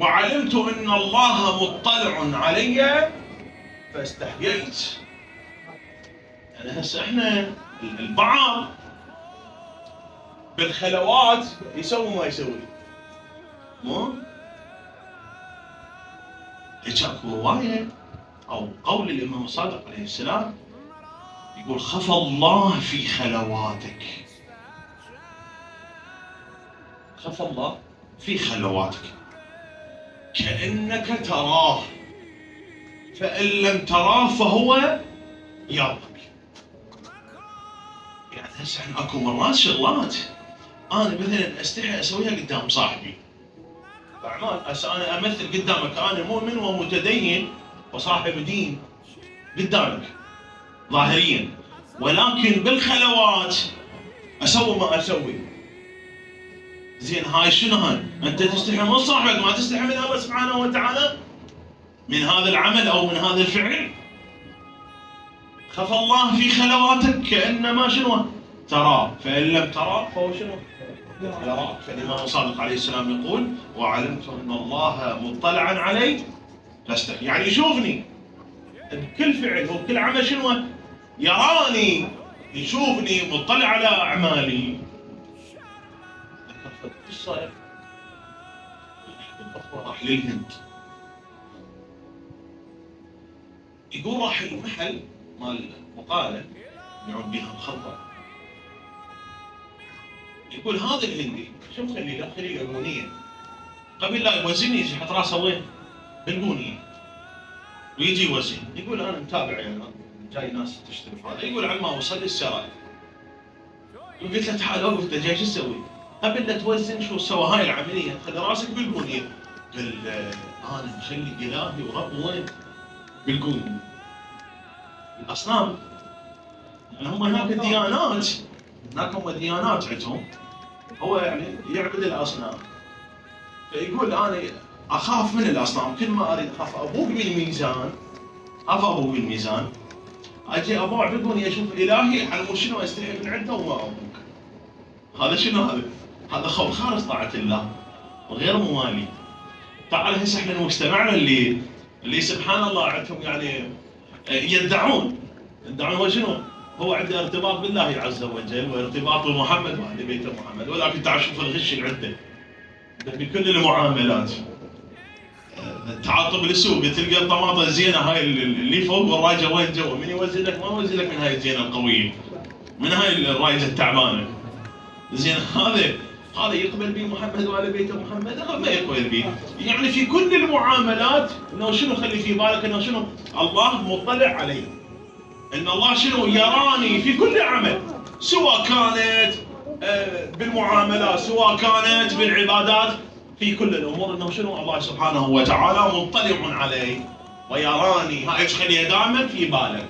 وعلمت ان الله مطلع علي فاستحييت. يعني هسه احنا البعض بالخلوات يسوي ما يسوي، مو هيك اكو روايه او قول الامام الصادق عليه السلام يقول: خفى الله في خلواتك. خفى الله في خلواتك كأنك تراه، فإن لم تراه فهو يراك. يعني هسه احنا اكو مرات شغلات انا مثلا استحي اسويها قدام صاحبي، اعمال هسه انا امثل قدامك انا مؤمن ومتدين وصاحب دين قدامك ظاهريا، ولكن بالخلوات اسوي ما اسوي. زين هاي شنو هاي؟ انت تستحي من صاحبك، ما تستحي من الله سبحانه وتعالى من هذا العمل او من هذا الفعل. خفى الله في خلواتك كانما شنو؟ تراه، فان لم تراه فهو شنو؟ يراك. فالامام الصادق عليه السلام يقول: وعلمت ان الله مطلعا علي فاستحي، يعني يشوفني بكل فعل وبكل عمل شنو؟ يراني، يشوفني مطلع على اعمالي. ذكرت قصه الاخوه راح للهند، يقول راح المحل مال بقاله يعود بها مخدر، يقول هذا الهندي شو مخلي له؟ خلي له بونيه، قبل لا يوزني يجي يحط راسه وين؟ بالبونيه ويجي يوزن. يقول انا متابع يعني جاي ناس تشتري هذا، يقول على ما وصل لي السراي قلت له تعال اوقف، انت جاي شو تسوي؟ قبل لا توزن شو سوى هاي العمليه؟ خلي راسك بالبونيه. قال انا مخلي الهي ورب وين؟ بالبونيه. الاصنام يعني هم هناك الديانات، هناك هم ديانات عندهم، هو يعني يعبد الاصنام. فيقول انا اخاف من الاصنام، كل ما اريد اخاف ابوق بالميزان، ابوق بالميزان، اجي ابوع بالبنيه اشوف الهي على مود شنو استحي من عنده وما ابوق. هذا شنو هذا؟ هذا خوف خارج طاعه الله وغير موالي. تعال هسه احنا مجتمعنا اللي سبحان الله عندهم يعني يدعون هو شنو؟ هو عنده ارتباط بالله عز وجل وارتباط بمحمد واهل بيت محمد، ولكن تعال شوف الغش اللي عنده بكل المعاملات. تعال طب السوق تلقى الطماطم زينه هاي اللي فوق والرايجه وين جوا، من يوزن لك؟ ما يوزن لك من هاي الزينه القويه، من هاي الرايجه التعبانه. زين هذا يقبل به محمد وآل بيت محمد؟ ما يقبل به. يعني في كل المعاملات انه شنو؟ خلي في بالك انه شنو؟ الله مطلع علي، ان الله شنو؟ يراني في كل عمل، سواء كانت بالمعاملات سواء كانت بالعبادات، في كل الامور انه شنو؟ الله سبحانه وتعالى مطلع علي ويراني. هاي تخليها دائما في بالك.